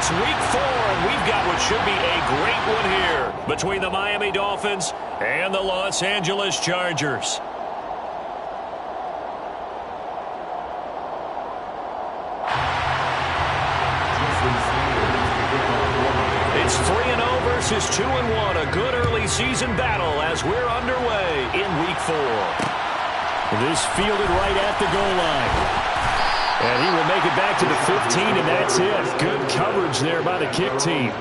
It's week 4, and we've got what should be a great one here between the Miami Dolphins and the Los Angeles Chargers. It's 3-0 versus 2-1, a good early season battle as we're underway in week 4. This fielded right at the goal line. And he will make it back to the 15, and that's it. Good coverage there by the kick team.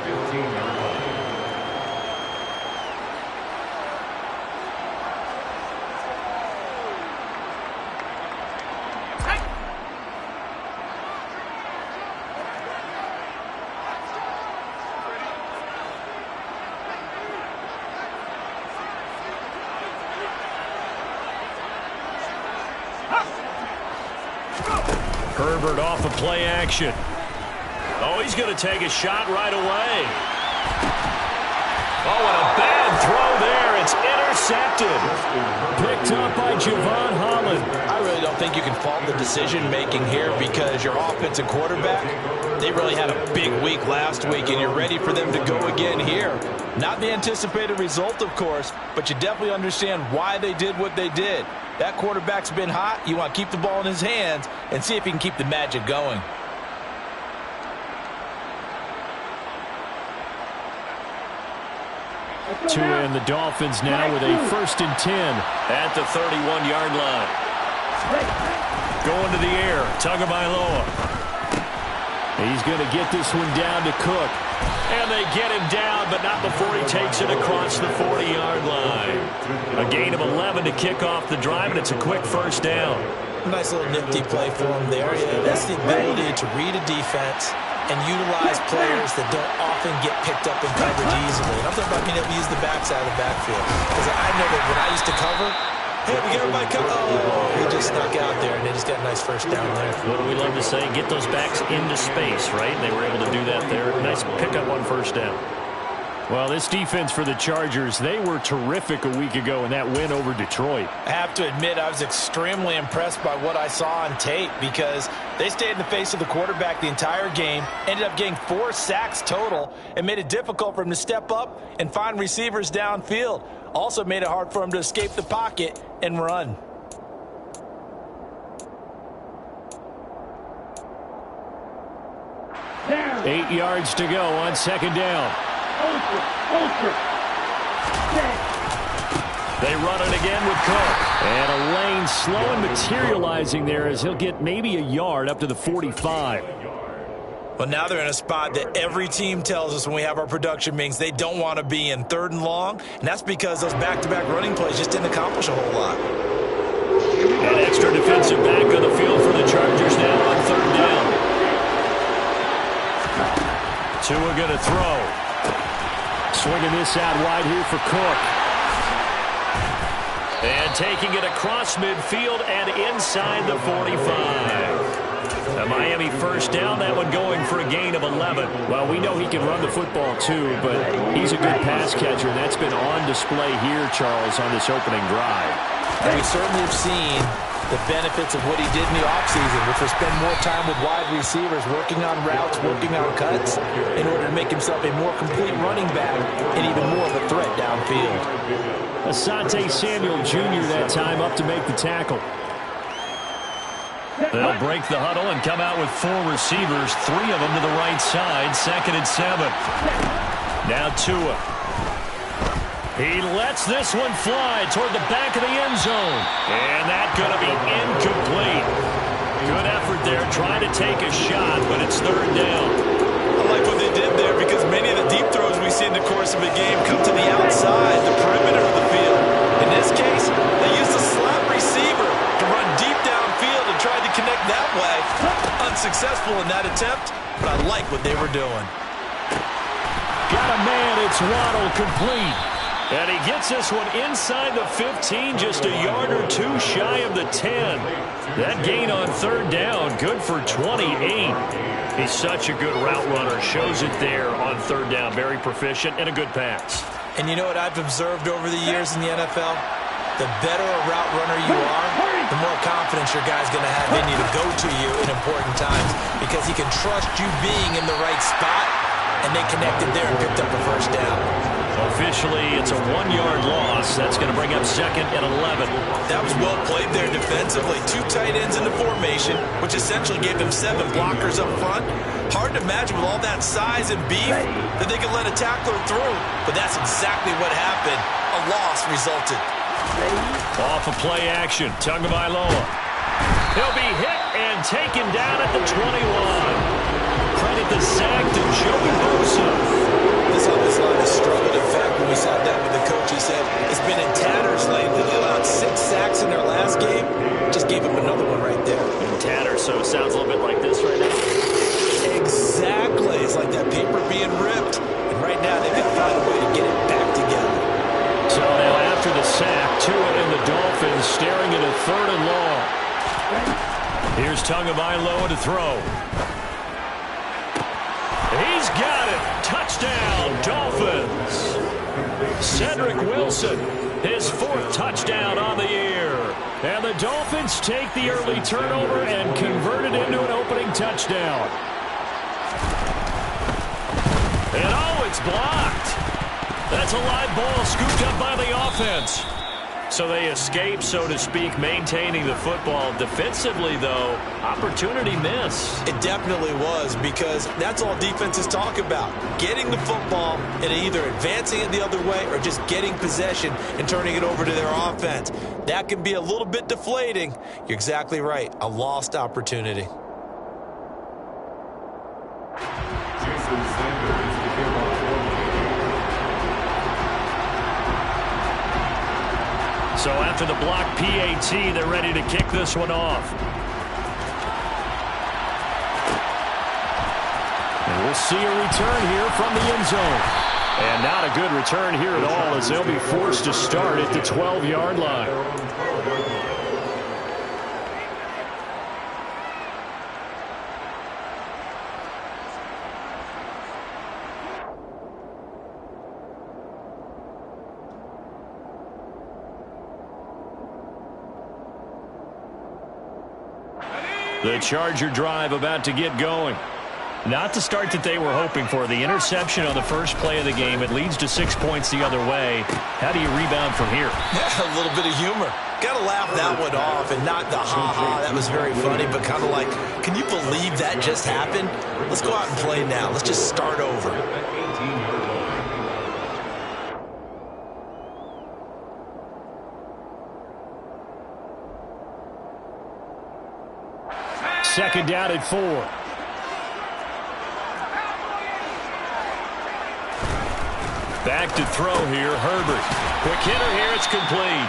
Herbert off of play action. Oh, he's going to take a shot right away. Oh, and a bad throw there. It's intercepted. Picked up by Javon Holland. I really don't think you can fault the decision-making here because your offensive quarterback, they really had a big week last week, and you're ready for them to go again here. Not the anticipated result, of course, but you definitely understand why they did what they did. That quarterback's been hot. You want to keep the ball in his hands and see if he can keep the magic going. And the Dolphins now with a 1st and 10 at the 31-yard line. Going to the air, Tagovailoa. He's going to get this one down to Cook. And they get him down, but not before he takes it across the 40-yard line. A gain of 11 to kick off the drive, and it's a quick 1st down. Nice little nifty play for him there. Yeah, that's the ability to read a defense and utilize players that don't often get picked up in coverage easily. And I'm talking about being able to use the backside of the backfield. Because I know that when I used to cover, hey, we got everybody covered. Oh, he just snuck out there, and they just got a nice 1st down there. What do we love to say? Get those backs into space, right? They were able to do that there. Nice pickup on 1st down. Well, this defense for the Chargers, they were terrific a week ago in that win over Detroit. I have to admit, I was extremely impressed by what I saw on tape because they stayed in the face of the quarterback the entire game, ended up getting 4 sacks total, and made it difficult for him to step up and find receivers downfield. Also made it hard for him to escape the pocket and run. Down. 8 yards to go on 2nd down. They run it again with Cook. And a lane slow and materializing there as he'll get maybe a yard up to the 45. Well, now they're in a spot that every team tells us when we have our production meetings they don't want to be in, 3rd and long, and that's because those back-to-back running plays just didn't accomplish a whole lot. An extra defensive back on the field for the Chargers now on 3rd down. Tua going to throw. Swinging this out wide here for Cook. And taking it across midfield and inside the 45. A Miami 1st down, that one going for a gain of 11. Well, we know he can run the football too, but he's a good pass catcher, and that's been on display here, Charles, on this opening drive. And we certainly have seen the benefits of what he did in the offseason, which was spend more time with wide receivers, working on routes, working on cuts, in order to make himself a more complete running back and even more of a threat downfield. Asante Samuel Jr. that time up to make the tackle. They'll break the huddle and come out with 4 receivers, 3 of them to the right side, 2nd and 7. Now Tua. He lets this one fly toward the back of the end zone. And that's going to be incomplete. Good effort there, trying to take a shot, but it's 3rd down. I like what they did there because many of the deep throws we see in the course of a game come to the outside, the perimeter of the field. In this case, they used a slot receiver to run deep downfield and tried to connect that way. Unsuccessful in that attempt, but I like what they were doing. Got a man, it's Waddle, complete. And he gets this one inside the 15, just a yard or 2 shy of the 10. That gain on 3rd down, good for 28. He's such a good route runner. Shows it there on 3rd down. Very proficient and a good pass. And you know what I've observed over the years in the NFL? The better a route runner you are, the more confidence your guy's going to have in you to go to you in important times because he can trust you being in the right spot they connected there and picked up a first down. Officially, it's a 1-yard loss. That's going to bring up 2nd and 11. That was well played there defensively. 2 tight ends in the formation, which essentially gave them 7 blockers up front. Hard to imagine with all that size and beef that they could let a tackler through. But that's exactly what happened. A loss resulted. Off of play action, Tagovailoa. He'll be hit and taken down at the 21. Credit the sack to Joey Bosa. This offensive line has struggled. In fact, when we sat down with the coach, he said it's been in tatters lately. They allowed 6 sacks in their last game. Just gave him another one right there. In tatters, so it sounds a little bit like this right now. Exactly. It's like that paper being ripped. And right now, they've got to find a way to get it back together. So now after the sack, Tua and the Dolphins staring at a 3rd and long. Here's Tagovailoa to throw. He's got it. Touchdown, Dolphins. Cedric Wilson, his 4th touchdown on the year. And the Dolphins take the early turnover and convert it into an opening touchdown. And oh, it's blocked. That's a live ball scooped up by the offense. So they escape, so to speak, maintaining the football. Defensively, though, opportunity miss. It definitely was, because that's all defenses talk about. Getting the football and either advancing it the other way or just getting possession and turning it over to their offense. That can be a little bit deflating. You're exactly right. A lost opportunity. So after the block PAT, they're ready to kick this one off. And we'll see a return here from the end zone. And not a good return here at all, as they'll be forced to start at the 12-yard line. The Charger drive about to get going. Not the start that they were hoping for. The interception on the first play of the game. It leads to 6 points the other way. How do you rebound from here? Yeah, a little bit of humor. Got to laugh that one off and not the ha-ha. That was very funny, but kind of like, can you believe that just happened? Let's go out and play now. Let's just start over. Second down at 4. Back to throw here, Herbert. Quick hitter here, it's complete.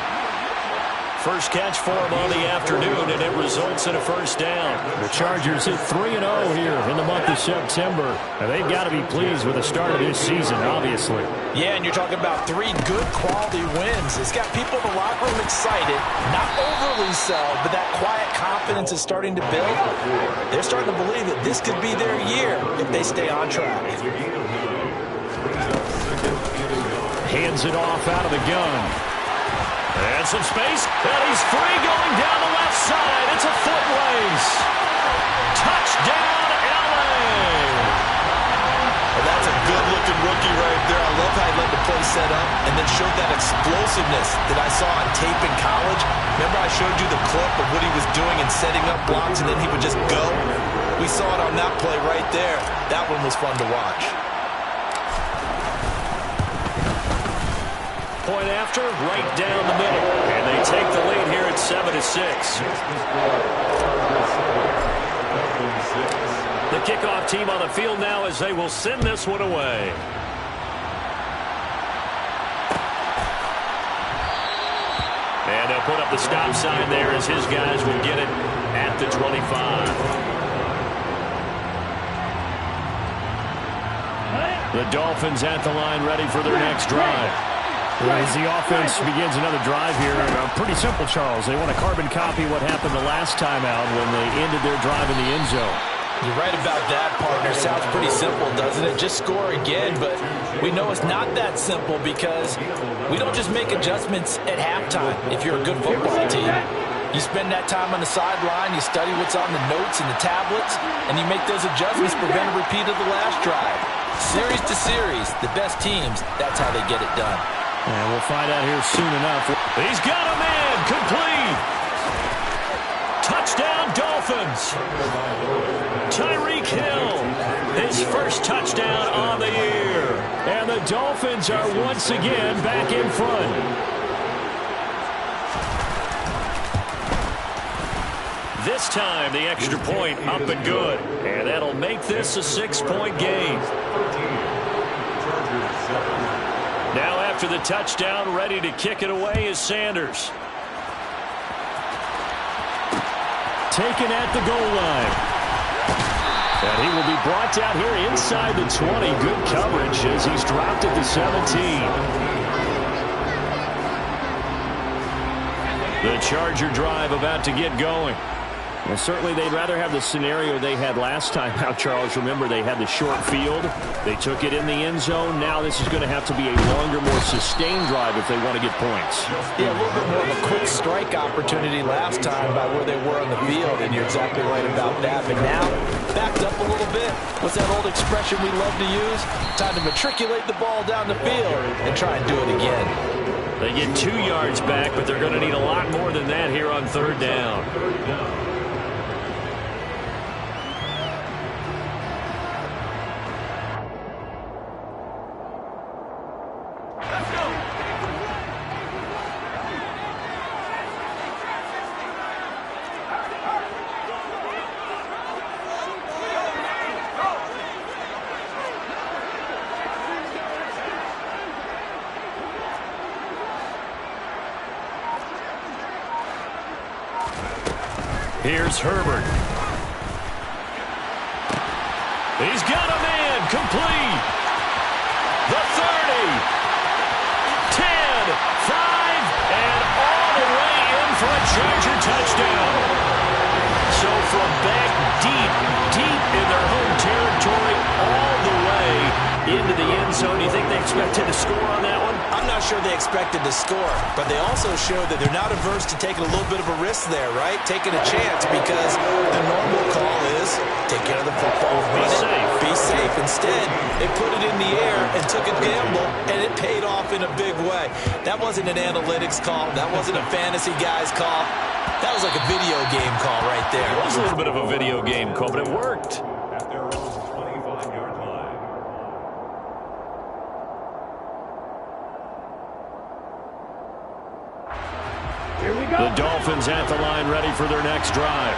First catch for him on the afternoon, and it results in a first down. The Chargers hit 3-0 here in the month of September. And they've got to be pleased with the start of this season, obviously. Yeah, and you're talking about 3 good quality wins. It's got people in the locker room excited, not overly so, but that quiet confidence is starting to build. They're starting to believe that this could be their year if they stay on track. Hands it off out of the gun. And some space, and he's free going down the left side. It's a foot race. Touchdown, LA. Well, that's a good-looking rookie right there. I love how he let the play set up and then showed that explosiveness that I saw on tape in college. Remember I showed you the clip of what he was doing and setting up blocks, and then he would just go? We saw it on that play right there. That one was fun to watch. Point after, right down the middle. And they take the lead here at 7-6. The kickoff team on the field now as they will send this one away. And they'll put up the stop sign there as his guys will get it at the 25. The Dolphins at the line ready for their next drive. As the offense begins another drive here, pretty simple, Charles. They want to carbon copy what happened the last time out when they ended their drive in the end zone. You're right about that, partner. Sounds pretty simple, doesn't it? Just score again, but we know it's not that simple because we don't just make adjustments at halftime if you're a good football team. You spend that time on the sideline, you study what's on the notes and the tablets, and you make those adjustments to prevent a repeat of the last drive. series to series, the best teams, that's how they get it done. And we'll find out here soon enough. He's got a man, complete. Touchdown, Dolphins. Tyreek Hill, his first touchdown on the year. And the Dolphins are once again back in front. This time, the extra point up and good. And that'll make this a 6-point game. Now after the touchdown, ready to kick it away is Sanders. Taken at the goal line. And he will be brought down here inside the 20. Good coverage as he's dropped at the 17. The Charger drive about to get going. Well, certainly they'd rather have the scenario they had last time out, Charles. Remember, they had the short field. They took it in the end zone. Now this is going to have to be a longer, more sustained drive if they want to get points. Yeah, a little bit more of a quick strike opportunity last time by where they were on the field, and you're exactly right about that. But now, backed up a little bit. What's that old expression we love to use? Time to matriculate the ball down the field and try and do it again. They get 2 yards back, but they're going to need a lot more than that here on third down. Here's Herbert. He's got a man, complete. The 30, 10, 5, and all the way in for a Charger touchdown. So from back deep in their home territory, all the way into the end zone. Do you think they expected to score on that one? I'm not sure they expected to score, but they also showed that they're not averse to taking a little bit of a risk there, right? Taking a chance, because the normal call is take care of the football. Be safe. Be safe. Instead, they put it in the air and took a gamble, and it paid off in a big way. That wasn't an analytics call. That wasn't a fantasy guy's call. That was like a video game call right there. It was a little bit of a video game call, but it worked. The Dolphins at the line ready for their next drive.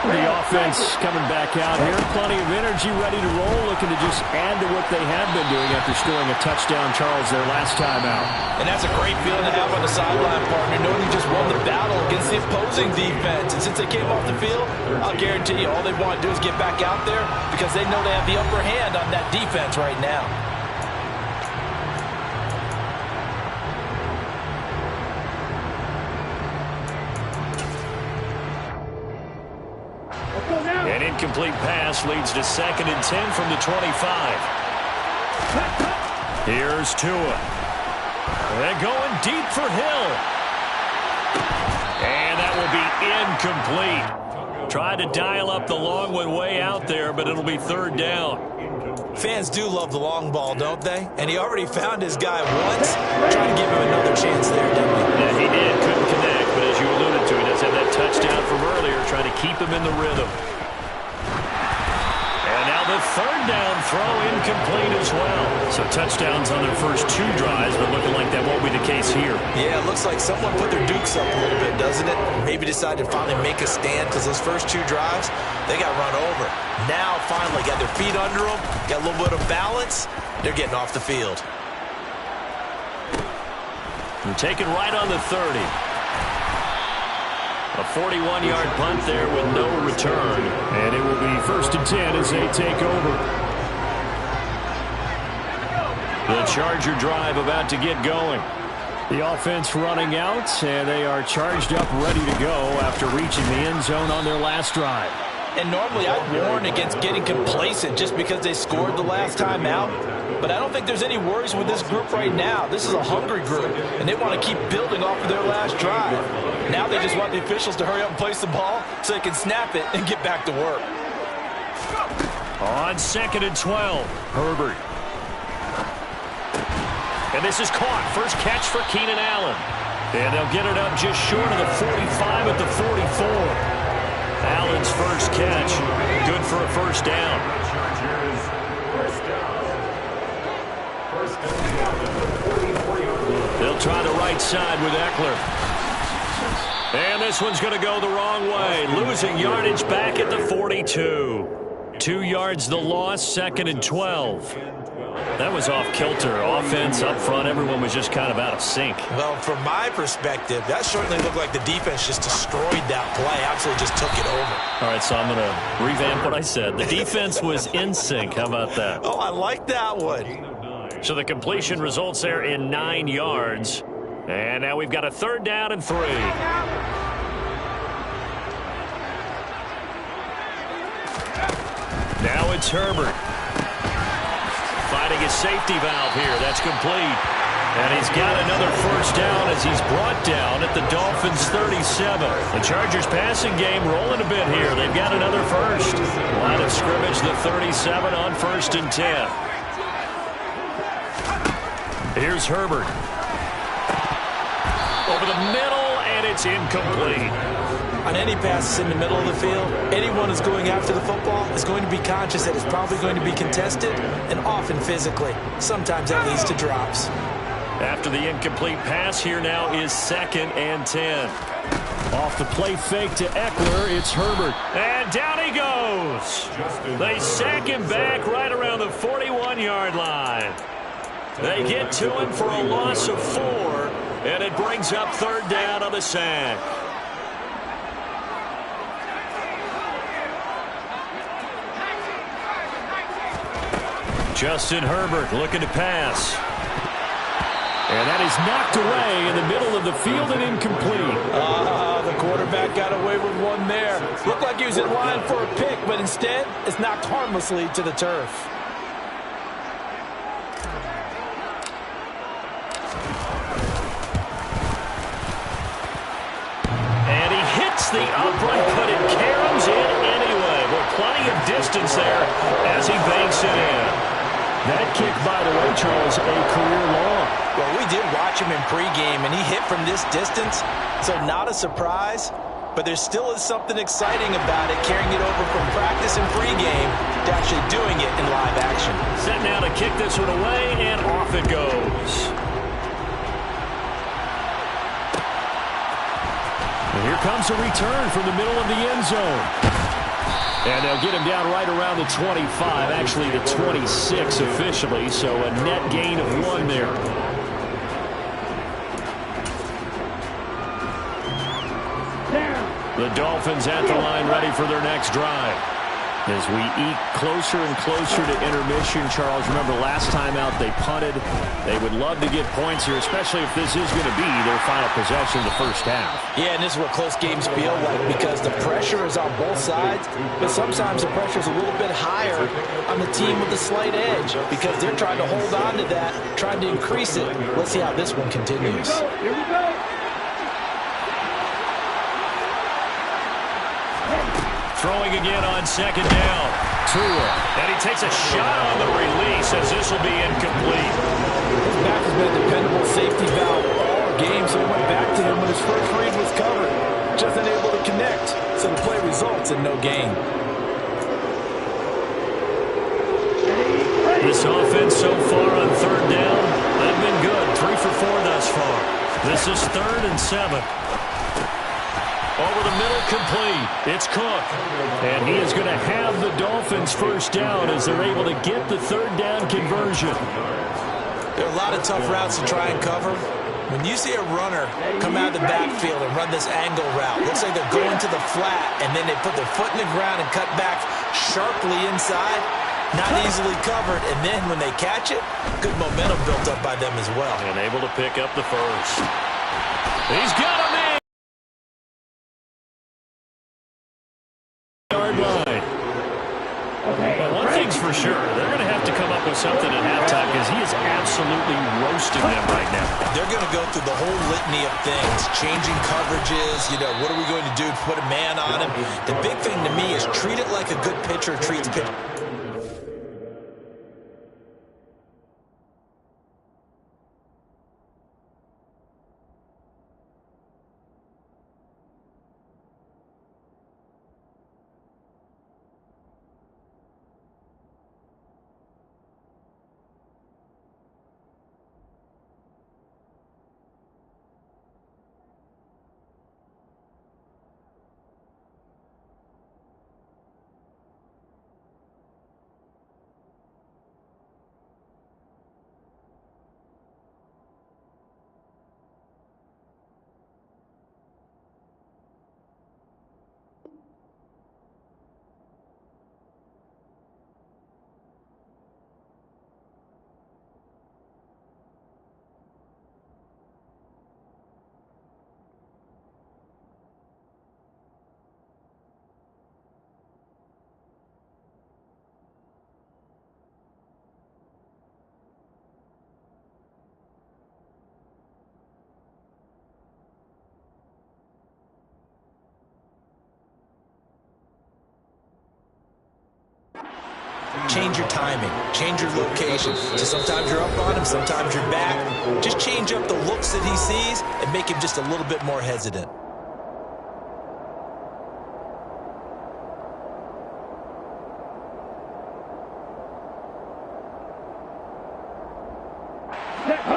The offense coming back out here. Plenty of energy, ready to roll, looking to just add to what they have been doing after scoring a touchdown, Charles, their last time out. And that's a great feeling to have on the sideline, partner, knowing you just won the battle against the opposing defense. And since they came off the field, I'll guarantee you all they want to do is get back out there because they know they have the upper hand on that defense right now. An incomplete pass leads to 2nd and 10 from the 25. Here's Tua. They're going deep for Hill. And that will be incomplete. Tried to dial up the long one way out there, but it'll be 3rd down. Fans do love the long ball, don't they? And he already found his guy once. Trying to give him another chance there, didn't he? Yeah, he did. Couldn't connect, but as you alluded to, he does have that touchdown from earlier, trying to keep him in the rhythm. And now the 3rd down throw incomplete as well. So touchdowns on their first 2 drives, but looking like that won't be the case here. Yeah, it looks like someone put their dukes up a little bit, doesn't it? Maybe decided to finally make a stand because those first 2 drives, they got run over. Now, finally, got their feet under them, got a little bit of balance. They're getting off the field. They're taken right on the 30. A 41-yard punt there with no return. And it will be 1st and 10 as they take over. The Charger drive about to get going. The offense running out, and they are charged up, ready to go after reaching the end zone on their last drive. And normally I'd warn against getting complacent just because they scored the last time out. But I don't think there's any worries with this group right now. This is a hungry group, and they want to keep building off of their last drive. Now they just want the officials to hurry up and place the ball so they can snap it and get back to work. On 2nd and 12, Herbert. And this is caught. First catch for Keenan Allen. And they'll get it up just short of the 45 at the 44. Allen's first catch. Good for a first down. They'll try the right side with Eckler. And this one's going to go the wrong way. Losing yardage back at the 42. 2 yards the loss, 2nd and 12. That was off kilter. Offense up front, everyone was just kind of out of sync. Well, from my perspective, that certainly looked like the defense just destroyed that play. Absolutely just took it over. All right, so I'm going to revamp what I said. The defense was in sync. How about that? Oh, I like that one. So the completion results there in 9 yards. And now we've got a 3rd down and 3. Now it's Herbert. Finding his safety valve here. That's complete. And he's got another first down as he's brought down at the Dolphins' 37. The Chargers passing game rolling a bit here. They've got another first. Line of scrimmage, the 37 on 1st and 10. Here's Herbert. Over the middle, and it's incomplete. On any passes in the middle of the field, anyone who's going after the football is going to be conscious that it's probably going to be contested and often physically. Sometimes that leads to drops. After the incomplete pass, here now is 2nd and 10. Off the play fake to Eckler, it's Herbert. And down he goes. They sack him back right around the 41-yard line. They get to him for a loss of 4, and it brings up 3rd down on the sack. Justin Herbert looking to pass. And that is knocked away in the middle of the field and incomplete. The quarterback got away with one there. Looked like he was in line for a pick, but instead it's knocked harmlessly to the turf. And he hits the upright, but it caroms in anyway. Well, plenty of distance there as he banks it in. That kick, by the way, Charles, a career long. Well, we did watch him in pregame, and he hit from this distance, so not a surprise. But there still is something exciting about it, carrying it over from practice and pregame to actually doing it in live action. Set now to kick this one away, and off it goes. And here comes a return from the middle of the end zone. And they'll get him down right around the 25, actually the 26 officially, so a net gain of 1 there. The Dolphins at the line ready for their next drive. As we eke closer and closer to intermission, Charles, remember last time out they punted. They would love to get points here, especially if this is going to be their final possession of the first half. Yeah, and this is what close games feel like because the pressure is on both sides, but sometimes the pressure is a little bit higher on the team with the slight edge because they're trying to hold on to that, trying to increase it. Let's see how this one continues. Here we go. Throwing again on 2nd down. Tua. And he takes a shot on the release as this will be incomplete. His back has been a dependable safety valve all game, so he went back to him when his first read was covered. Just unable to connect, so the play results in no gain. This offense so far on 3rd down, they've been good. 3 for 4 thus far. This is 3rd and 7. Over the middle, complete. It's Cook. And he is going to have the Dolphins first down as they're able to get the 3rd down conversion. There are a lot of tough routes to try and cover. When you see a runner come out of the backfield and run this angle route, looks like they're going to the flat, and then they put their foot in the ground and cut back sharply inside. Not easily covered, and then when they catch it, good momentum built up by them as well. And able to pick up the first. He's got him in. Well, one thing's for sure, they're going to have to come up with something at halftime because he is absolutely roasting them right now. They're going to go through the whole litany of things, changing coverages, what are we going to do to put a man on him? The big thing to me is treat it like a good pitcher treats pitch. change your timing, change your location. So sometimes you're up on him, sometimes you're back. Just change up the looks that he sees and make him just a little bit more hesitant. Set.